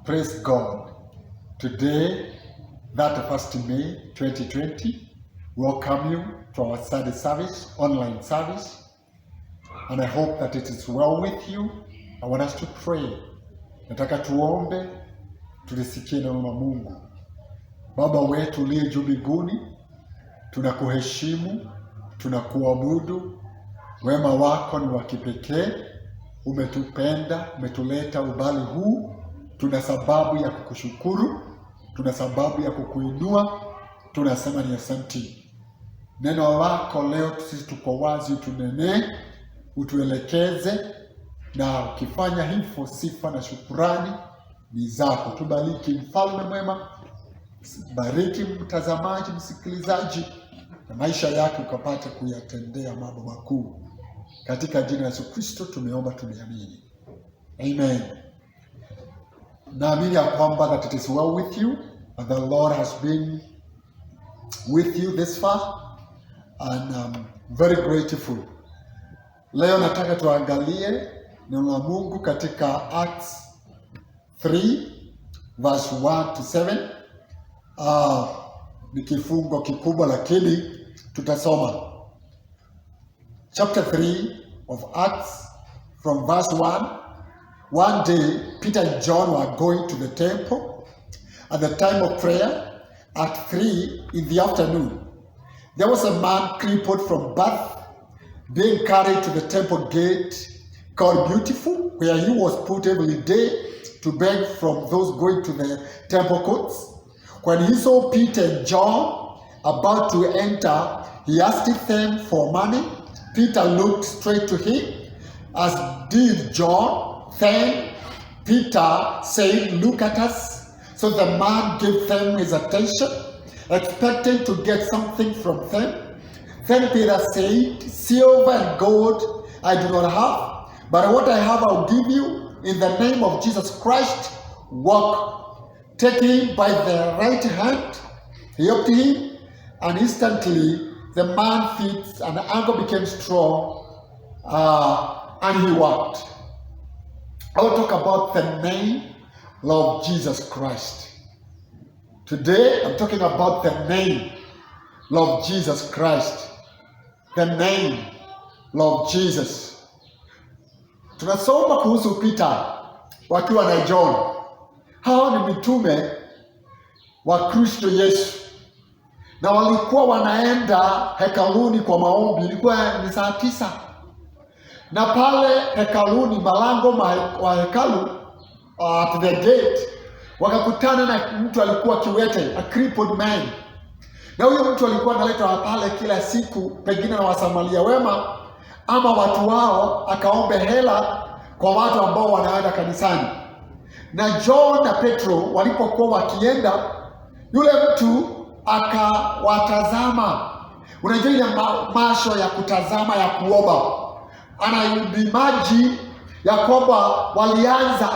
Praise God. Today, 31st May 2020, welcome you to our Sunday service, online service. And I hope that it is well with you. I want us to pray. Nataka tuombe, tulisikie neno la Mungu. Baba wetu uliye juu mbinguni, tunakuheshimu, tunakuabudu. Wema wako ni wa kipekee. Umetupenda, umetuleta umbali huu. Tuna sababu ya kukushukuru, tuna sababu ya kukuinua. Tunasema ni asante. Neno lako leo sisi tuko wazi, tunenee, utuelekeze, na ukifanya hivyo sifa na shukrani ni zako. Tubariki mfalme mwema, bariki mtazamaji, msikilizaji, na maisha yake ukapate kuyatendea mambo makuu. Katika jina la Yesu Kristo tumeomba, tumeamini. Amen. Naamini ya kwamba that it is well with you, and the Lord has been with you this far, and I'm very grateful. Leo nataka tuangalie neno la Mungu katika Acts 3 verse 1 to 7. Ni kifungo kikubwa lakini tutasoma. Chapter 3 of Acts from verse 1. One day, Peter and John were going to the temple at the time of prayer at 3 in the afternoon. There was a man crippled from birth, being carried to the temple gate called Beautiful, where he was put every day to beg from those going to the temple courts. When he saw Peter and John about to enter, he asked them for money. Peter looked straight to him, as did John. Then Peter said, "Look at us." So the man gave them his attention, expecting to get something from them. Then Peter said, "Silver and gold I do not have, but what I have I'll give you. In the name of Jesus Christ, walk." Taking him by the right hand, he helped him, and instantly the man's feet and ankle became strong, and he walked. I will talk about the name of Jesus Christ. Today, I'm talking about the name of Jesus Christ. The name of Jesus. Tunasoma kuhusu Peter wakiwa na John. Hao ni mitume wa Kristo Yesu. Na walikuwa wanaenda hekaluni kwa maombi. Ilikuwa ni saa 9. Na pale hekaluni, malango wa hekalu, at the gate, wakakutana na mtu alikuwa kiwete, a crippled man. Na huyo mtu alikuwa analetwa pale kila siku, pengine na Wasamaria wema ama watu wao, akaombe hela kwa watu ambao wanaenda kanisani. Na John na Petro walipokuwa wakienda, yule mtu akawatazama. Unajua ile macho ya kutazama ya kuomba. Anaimaji ya kwamba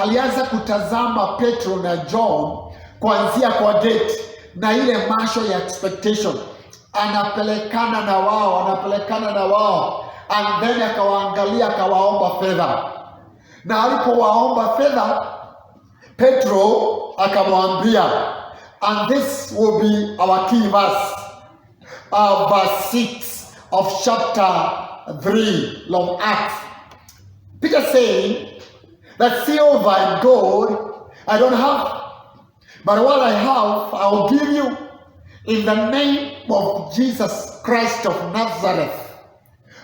alianza kutazama Petro na John kuanzia kwa gate, na ile macho ya expectation. Anapelekana na wao, and then akawaangalia, akawaomba fedha. Na alipowaomba fedha, Petro akamwambia, and this will be our key verse, verse 6 of chapter 3 of Acts. Peter saying that silver and gold I don't have, but what I have I will give you. In the name of Jesus Christ of Nazareth,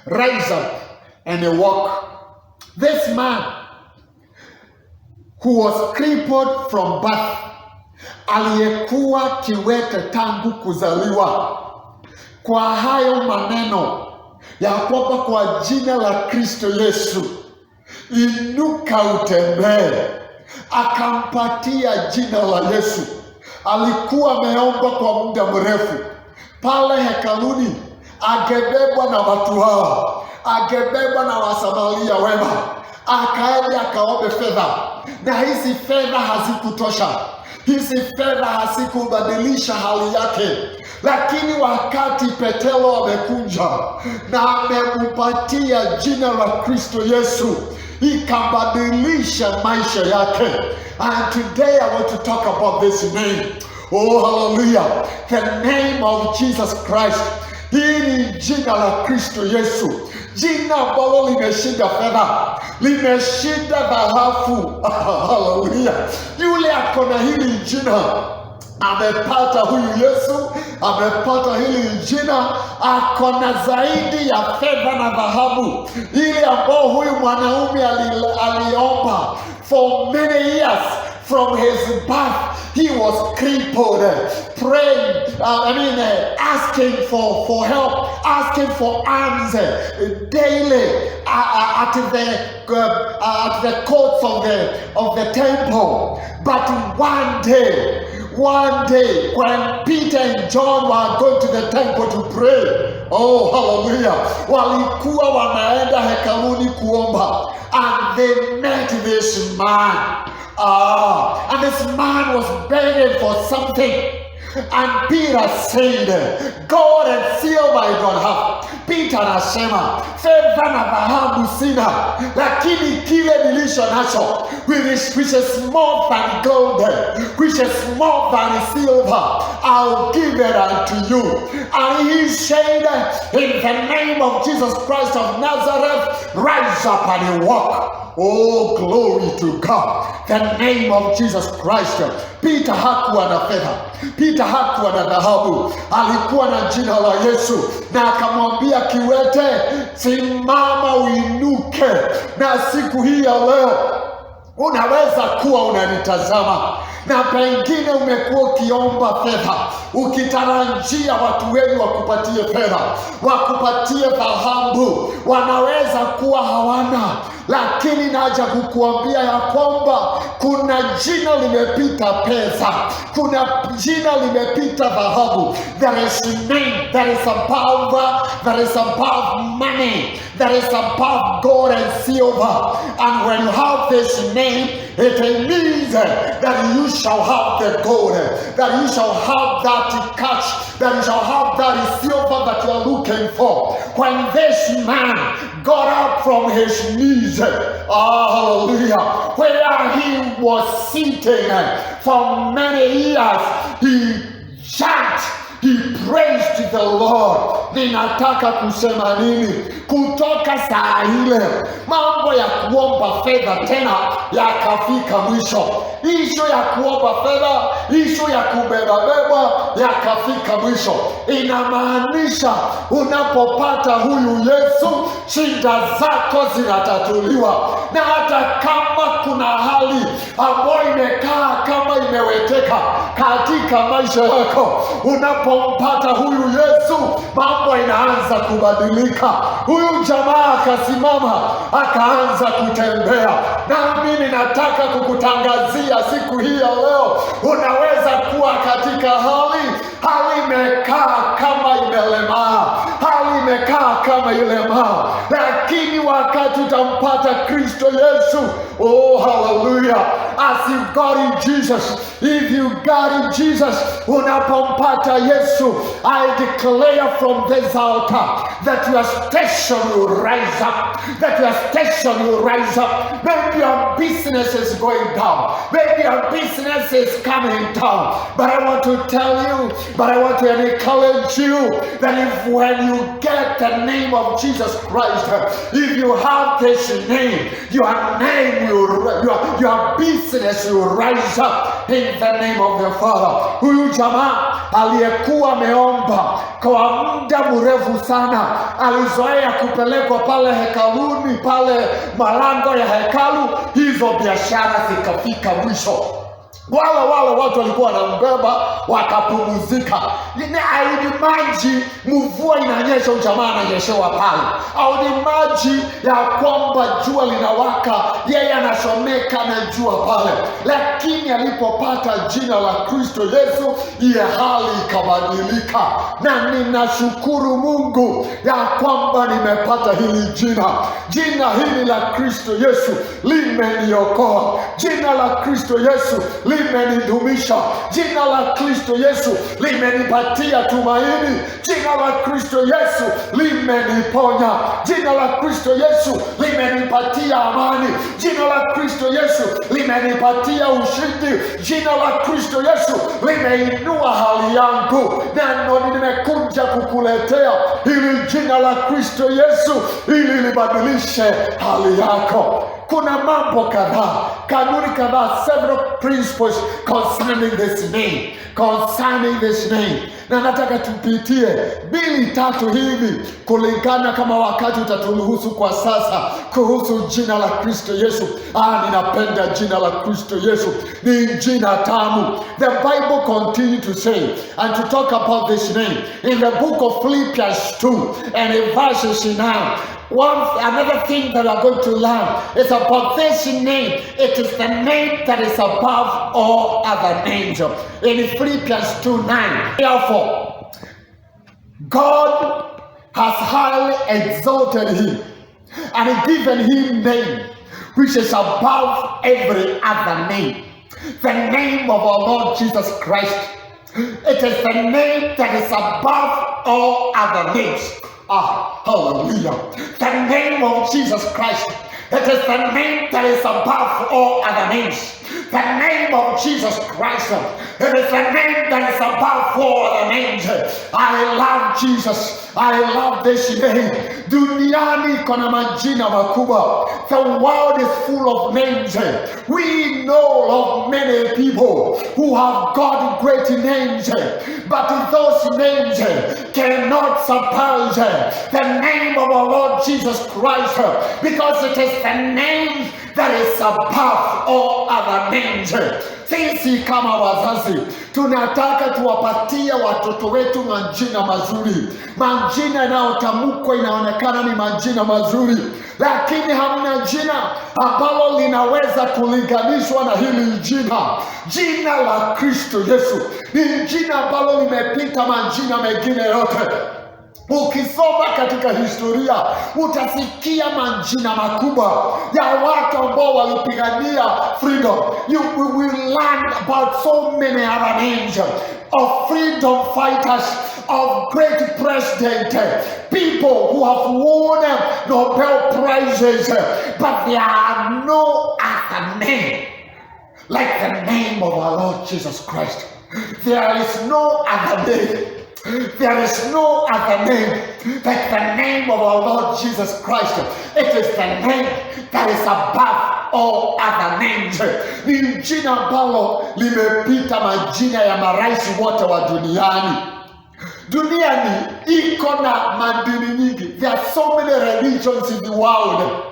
rise up and walk. This man who was crippled from birth, aliyekuwa kiwete tangu kuzaliwa, kwa hayo maneno ya kwamba kwa jina la Kristo Yesu, inuka utembee, akampatia jina la Yesu. Alikuwa ameomba kwa muda mrefu pale hekaluni, agebebwa na watu hawa, agebebwa na Wasamaria wema, akaenda akaombe fedha, na hizi fedha hazikutosha. Hizi fedha hazikubadilisha hali yake. Lakini wakati Petero amekuja na amempatia jina la Kristo Yesu, ikabadilisha maisha yake. And today I want to talk about this name. Oh, hallelujah. The name of Jesus Christ. Hii ni jina la Kristo Yesu. Jina ambalo limeshinda fedha, limeshinda dhahabu. Hallelujah. Yule akona hili jina amepata, huyu Yesu amepata hili jina, akona zaidi ya fedha na dhahabu, ile ambao huyu mwanaume aliomba for many years. From his birth, he was crippled, praying, asking for help, asking for alms daily at the courts of the temple. But one day, when Peter and John were going to the temple to pray, oh hallelujah, walikuwa wanaenda hekaluni kuomba, and they met this man. And this man was begging for something. And Peter said, gold and silver I don't have. Peter anasema, fedha na dhahabu sina, lakini kile nilisho nacho, which is more than gold, which is more than silver, I'll give it unto you. And he said, in the name of Jesus Christ of Nazareth, rise up and walk. Oh, glory to God. The name of Jesus Christ. Peter hakuwa na fedha, Peter hakuwa na dhahabu, alikuwa na jina la Yesu, na akamwambia kiwete, simama uinuke. Na siku hii ya leo unaweza kuwa unanitazama na pengine umekuwa ukiomba fedha, ukitarajia watu wengi wakupatie fedha, wakupatie dhahabu, wanaweza kuwa hawana. Lakini naja kukuambia ya kwamba kuna jina limepita pesa, kuna jina limepita dhahabu. There is a name, there is a power, there is a power of money, there is a power of gold and silver. And when you have this name, it means that you shall have the gold, that you shall have that cash, that you shall have that silver that you are looking for. When this man got up from his knees, hallelujah, where he was sitting for many years, he jumped, he praised the Lord. Ninataka kusema nini? Kutoka saa ile mambo ya kuomba fedha tena yakafika mwisho. Ishu ya kuomba fedha, ishu ya kubeba yakafika mwisho. Inamaanisha unapopata huyu Yesu, shida zako zinatatuliwa. Na hata kama kuna hali ambayo imekaa kama imeweteka katika maisha yako, unapompata huyu Yesu, mambo inaanza kubadilika. Huyu jamaa akasimama, akaanza kutembea. Na mimi nataka kukutangazia siku hii ya leo, unaweza kuwa katika hali imekaa kama imelemaa, hali imekaa kama ilemaa, lakini wakati utampata Kristo Yesu, oh hallelujah, as you got in Jesus, if you got in Jesus, unapompata Yesu, I declare from this altar that your station will rise up, that your station will rise up. Maybe your business is going down, maybe your business is coming down, but I want to tell you, but I want to encourage you that if when you get the name of Jesus Christ, if you have this name, your name will, your business will rise up in the name of the Father. Huyu jamaa aliyekuwa ameomba kwa muda mrefu sana, alizoea kupelekwa pale hekaluni, pale malango ya hekalu, hizo biashara zikafika mwisho. Wale watu walikuwa wanambeba wakapumzika. I would imagine mvua inanyesha, ujamaa ananyeshewa pale. I would imagine ya kwamba jua linawaka, yeye anashomeka na jua pale. Lakini alipopata jina la Kristo Yesu, ile hali ikabadilika. Na ninashukuru Mungu ya kwamba nimepata hili jina. Jina hili la Kristo Yesu limeniokoa. Jina la Kristo Yesu limenidumisha. Jina la Kristo Yesu limenipatia tumaini. Jina la Kristo Yesu limeniponya. Jina la Kristo Yesu limenipatia amani. Jina la Kristo Yesu limenipatia ushindi. Jina la Kristo Yesu limeinua hali yangu. Neno nimekuja kukuletea hili jina la Kristo Yesu ili libadilishe hali yako. Kuna mambo kadhaa, kanuni kadhaa, several principles concerning this name. Na nataka tupitie 2-3 hivi kulingana kama wakati utaturuhusu kwa sasa kuhusu jina la Kristo Yesu. Ninapenda jina la Kristo Yesu. Ni jina tamu. The Bible continue to say and to talk about this name in the book of Philippians 2 and in verses 9. Another thing that we are going to learn is about this name. It is the name that is above all other names. In Philippians 2:9, therefore, God has highly exalted him and given him name which is above every other name. The name of our Lord Jesus Christ. It is the name that is above all other names. Hallelujah. The name of Jesus Christ. It is the name that is above all other names. The name of Jesus Christ. It is the name that is above all other names. I love Jesus. I love this name. Duniani kona majina makubwa. The world is full of names. We know of many people who have got great names, but those names cannot surpass the name of our Lord Jesus Christ, because it is the name that is above all other names. Sisi kama wazazi tunataka tuwapatie watoto wetu majina mazuri, majina yanayotamkwa inaonekana ni majina mazuri, lakini hamna jina ambalo linaweza kulinganishwa na hili jina. Jina la Kristo Yesu ni jina ambalo limepita majina mengine yote. Ukisoma katika historia utasikia majina makubwa ya watu ambao walipigania freedom. We will learn about so many other names of freedom fighters, of great presidents, people who have won Nobel Prizes, but there are no other name like the name of our Lord Jesus Christ. There is no other name. There is no other name like the name of our Lord Jesus Christ. It is the name that is above all other names. Ni jina ambalo limepita majina ya marais wote wa duniani. Duniani iko na madini nyingi. There are so many religions in the world.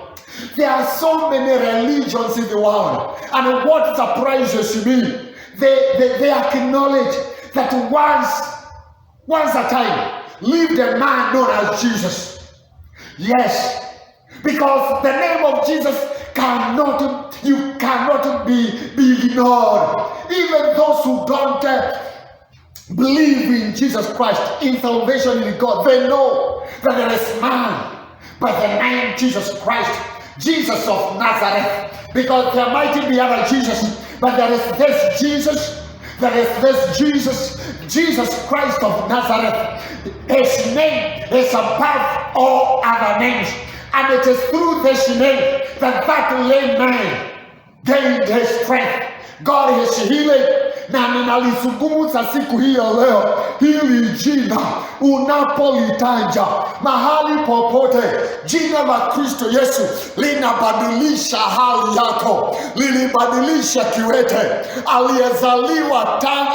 There are so many religions in the world. And what surprises me, they acknowledge that once a time lived a man known as Jesus. Yes, because the name of Jesus cannot be ignored. Even those who don't believe in Jesus Christ, in salvation in God, they know that there is a man by the name Jesus Christ, Jesus of Nazareth. Because there might be other Jesus, but there is this Jesus. There is this Jesus Christ of Nazareth. His name is above all other names. And it is through this name that lame man gained his strength. God is healing. Na ninalizungumza siku hii ya leo, hili jina unapolitaja mahali popote, jina la Kristo Yesu linabadilisha hali yako. Lilibadilisha kiwete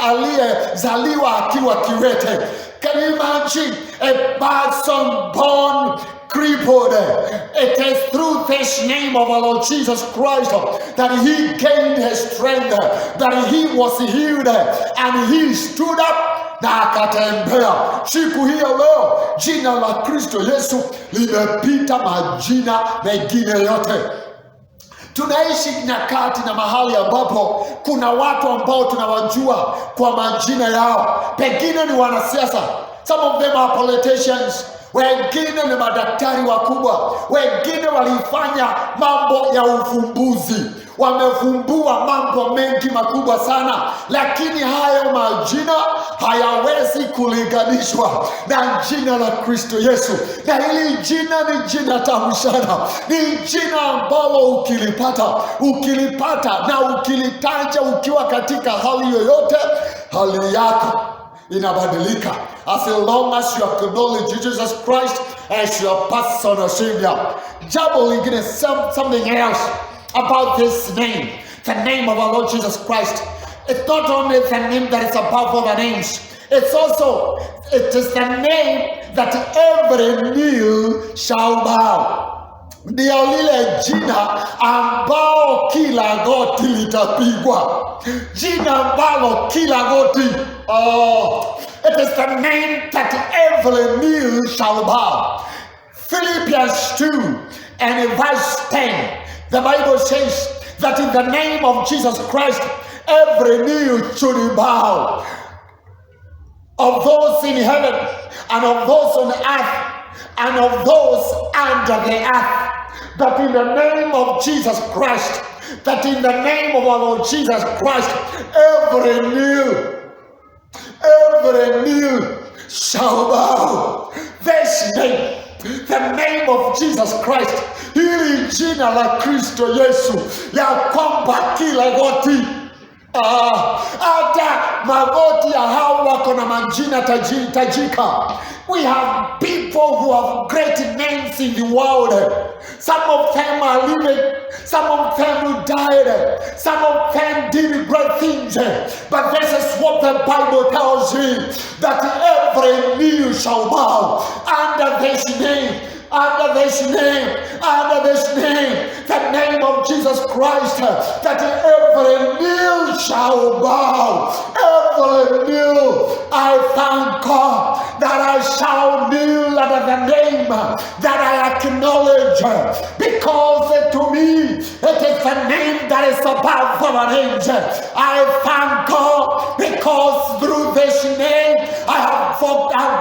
aliyezaliwa akiwa kiwete. Can you imagine a person born crippled? It is through this name of our Lord Jesus Christ that he gained his strength, that he was healed, and he stood up na akatembea. Siku hii leo jina la Kristo Yesu limepita majina mengine yote. Tunaishi nyakati na mahali ambapo kuna watu ambao tunawajua kwa majina yao. Pengine ni wanasiasa. Some of them are politicians. wengine ni madaktari wakubwa, wengine walifanya mambo ya ufumbuzi, wamefumbua mambo mengi makubwa sana, lakini hayo majina hayawezi kulinganishwa na jina la Kristo Yesu. Na hili jina ni jina tamu sana, ni jina ambalo ukilipata na ukilitaja ukiwa katika hali yoyote, hali yako inabadilika. As long as you acknowledge Jesus Christ as your personal Savior. Jambo lingine, something else about this name, the name of our Lord Jesus Christ. It's not only the name that is above all the names, it is the name that every knee shall bow. Ndio lile jina ambao kila goti litapigwa, jina ambalo kila goti, it is the name that every knee shall bow. Philippians 2 and verse 10, the Bible says that in the name of Jesus Christ, every knee should bow, of those in heaven and of those on earth and of those under the earth. That in the name of Jesus Christ, that in the name of our Lord Jesus Christ, every knee shall bow. This name, the name of Jesus Christ, hili jina la Kristo Yesu, ya kwamba kila goti, hata magoti ya hao wako na majina tajika. We have people who have great names in the world. Some of them are living, some of them who died, some of them did great things. But this is what the Bible tells you, that every knee shall bow under this name, under this name, the name of Jesus Christ, that every knee shall bow, every knee. I thank God that I shall kneel under the name that I acknowledge, because to me it is the name that is above all names. I thank God because through this name I have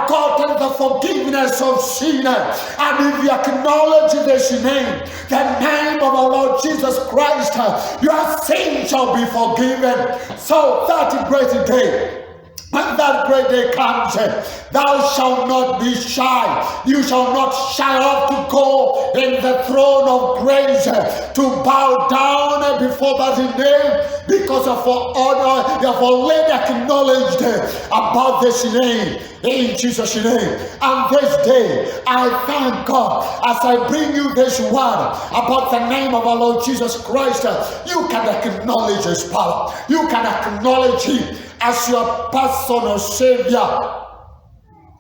gotten the forgiveness of sin. And if you acknowledge this name, the name of our Lord Jesus Christ, your sin shall be forgiven. So that great day, when that great day comes, thou shalt not be shy. You shall not shy off to go in the throne of grace, to bow down before that name, because of honor you have already acknowledged about this name, in Jesus' name. And this day, I thank God as I bring you this word about the name of our Lord Jesus Christ. You can acknowledge His power. You can acknowledge Him as your personal Savior.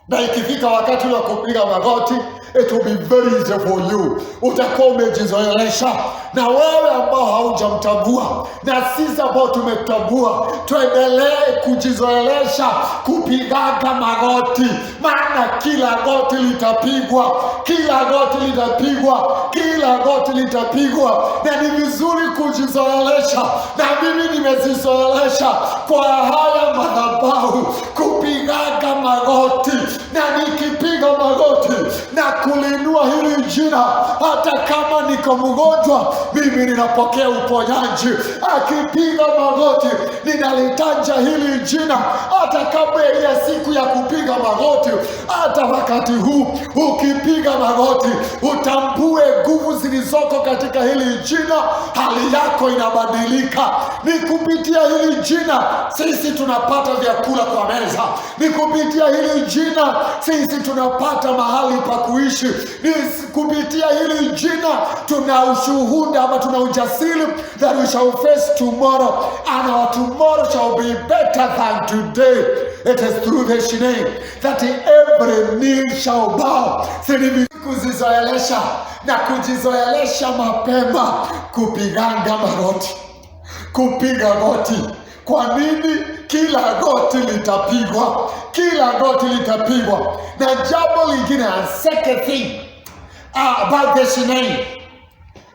Na ikifika wakati wa kupiga magoti, it will be very easy for you. Utakuwa umejizoelesha. Na wewe ambao haujamtambua, na sisi ambao tumetambua, tuendelee kujizoelesha kupigaga magoti, maana kila goti litapigwa, kila goti litapigwa, kila goti litapigwa. Na ni vizuri kujizoelesha, na mimi nimejizoelesha kwa haya madhabahu kupigaga magoti, na nikipiga magoti na kulinua hili jina, hata kama niko mgonjwa, mimi ninapokea uponyaji. Akipiga magoti, ninalitaja hili jina, hata kabla ya siku ya kupiga magoti. Hata wakati huu ukipiga magoti, utambue nguvu zilizoko katika hili jina, hali yako inabadilika. Ni kupitia hili jina sisi tunapata vyakula kwa meza, ni kupitia hili jina sisi tunapata mahali pa kuishi, ni kupitia hili jina tuna ushuhuda ama tuna ujasiri that we shall face tomorrow, and our tomorrow shall be better than today. It is through this name that every knee shall bow. Sisi kujizoelesha na kujizoelesha mapema kupiganga magoti, kupiga goti. Kwa nini? Kila goti litapigwa, kila goti litapigwa. Na jambo lingine, a second thing about this name,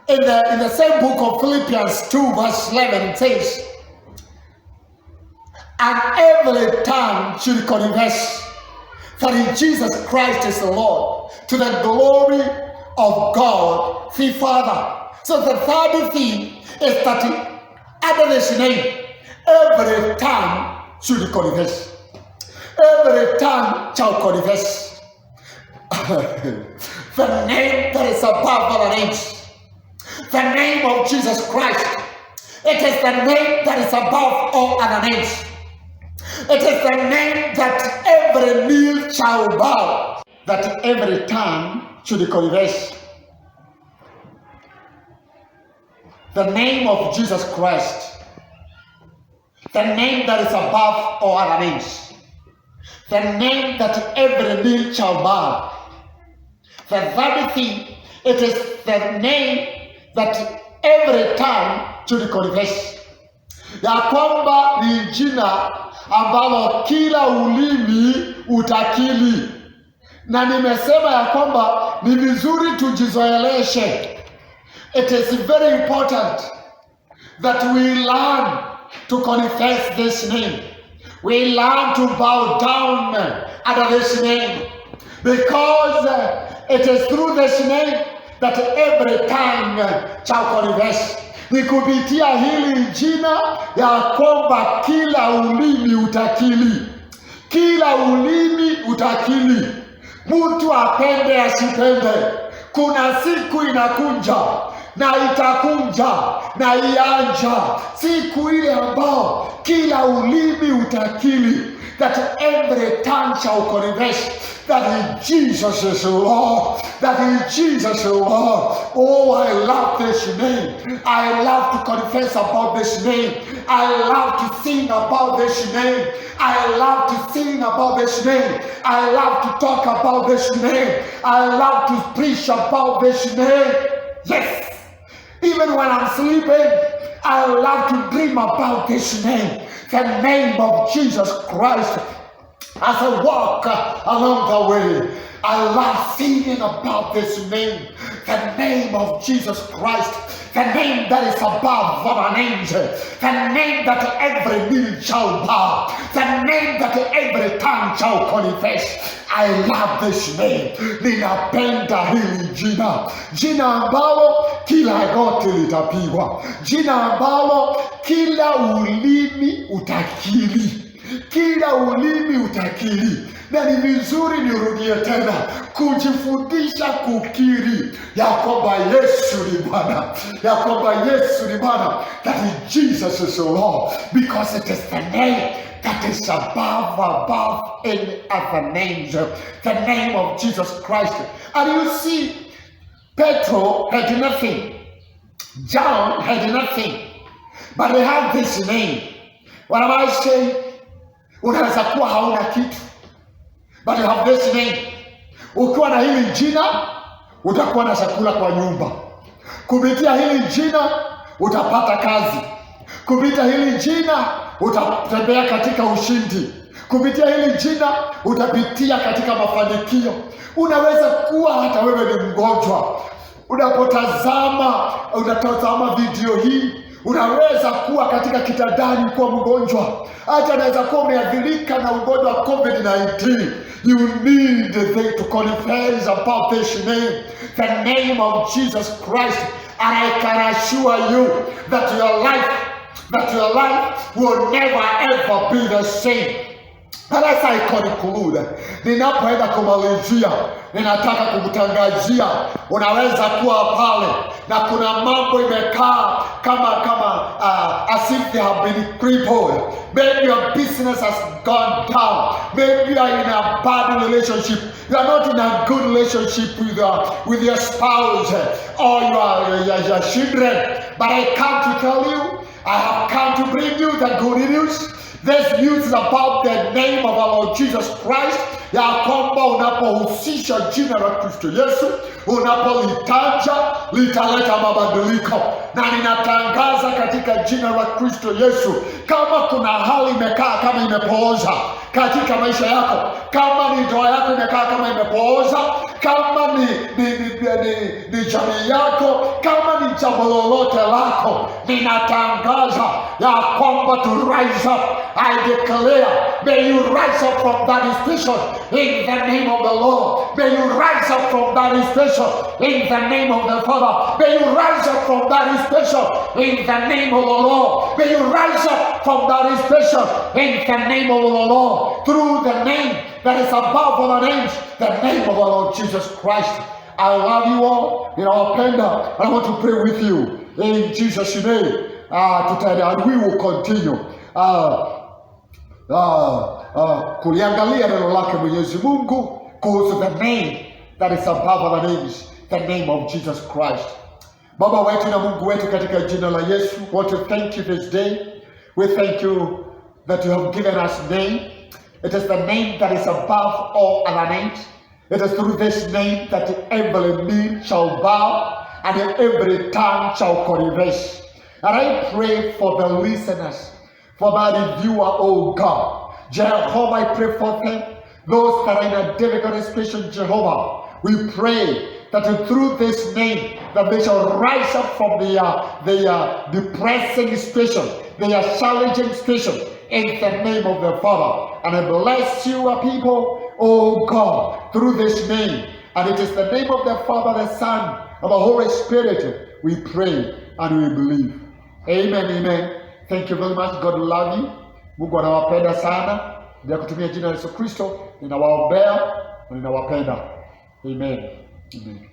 in the same book of Philippians 2 verse 11, it says, and every tongue should confess that in Jesus Christ is the Lord, to the glory of God the Father. So the third thing is that under this name, every tongue should confess. Every tongue shall confess. The name that is above all names. The name of Jesus Christ. It is the name that is above all other names. It is the name that every knee shall bow, that every tongue should confess. The name of Jesus Christ, the name that is above all other names, the name that every knee shall bow. The third thing, it is the name that every tongue should confess. Ya kwamba ni jina ambalo kila ulimi utakili. Na nimesema ya kwamba ni vizuri tujizoeleshe. It is very important that we learn to confess this name. We learn to bow down under this name. Because it is through this name that every tongue shall confess. Ni kupitia hili jina ya kwamba kila ulimi utakili. Kila ulimi utakili. Mtu apende asipende, kuna siku inakunja na itakunja na ianja, siku ile ambao kila ulimi utakili, that every tongue shall confess that Jesus is Lord, that Jesus is Lord. Oh, I love this name. I love to confess about this name. I love to sing about this name. I love to sing about this name. I love to talk about this name. I love to preach about this name. Yes. Even when I'm sleeping, I love to dream about this name. The name of Jesus Christ. As I walk along the way, I love singing about this name. The name of Jesus Christ. The name that is above all names. The name that every knee shall bow. The name that every tongue shall confess. I love this name. Ninapenda hili jina. Jina ambalo kila goti litapigwa. Jina ambalo kila ulimi utakiri. Kila ulimi utakiri. Na ni vizuri nirudie tena kujifundisha kukiri ya kwamba Yesu ni Bwana, ya kwamba Yesu ni Bwana, that Jesus is the Lord, because it is the name that is above any other names, the name of Jesus Christ. And you see, Petro had nothing, John had nothing, but they have this name. What am I saying? Unaweza kuwa hauna kitu, but you have this name. Ukiwa na hili jina, utakuwa na chakula kwa nyumba. Kupitia hili jina, utapata kazi. Kupitia hili jina, utatembea katika ushindi. Kupitia hili jina, utapitia katika mafanikio. Unaweza kuwa hata wewe ni mgonjwa. Unatazama video hii, unaweza kuwa katika kitandani kuwa mgonjwa. Hata unaweza kuwa umeathirika na ugonjwa wa COVID-19. You need to confess about this name, the name of Jesus Christ. And I can assure you that your life will never ever be the same. And as I conclude, ninapoenda kumalizia, ninataka kukutangazia, unaweza kuwa pale na kuna mambo imekaa as if they have been crippled. Maybe your business has gone down. Maybe you are in a bad relationship. You are not in a good relationship with your spouse or your children. But I come to tell you, I have come to bring you the good news. This news is about the name of our Lord Jesus Christ. Ya kwamba unapohusisha jina la Kristo Yesu, unapolitaja litaleta mabadiliko. Na ninatangaza katika jina la Kristo Yesu, kama kuna hali imekaa kama imepooza, katika maisha yako. Kama ni ndoa yako imekaa kama imepooza, kama ni jamii yako, kama ni jambo lolote lako, ninatangaza ya kwamba to rise up. I declare, may you rise up from that station in the name of the Lord. May you rise up from that station in the name of the Father. May you rise up from that station in the name of the Lord. May you rise up from that station in the name of the Lord, through the name that is above all the names, the name of our Lord Jesus Christ. I love you all in our penda, and I want to pray with you in Jesus' name. And we will continue kuliangalia neno lake Mwenyezi Mungu kuhusu the name that is above all the names, the name of Jesus Christ. Baba wetu na Mungu wetu, katika jina la Yesu, we want to thank you this day. We thank you that you have given us name. It is the name that is above all other names. It is through this name that every knee shall bow and every tongue shall confess. And I pray for the listeners, for my reviewer, oh God. Jehovah, I pray for them, those that are in a difficult situation, Jehovah. We pray that through this name, that they shall rise up from their depressing situation, their challenging situation, in the name of the Father. And I bless you, people, oh God, through this name. And it is the name of the Father, the Son, and the Holy Spirit we pray and we believe. Amen, amen. Thank you very much. God love you. Mungu anawapenda sana. Ndio kutumia jina la Yesu Kristo, ninawaombea na ninawapenda. Amen. Amen.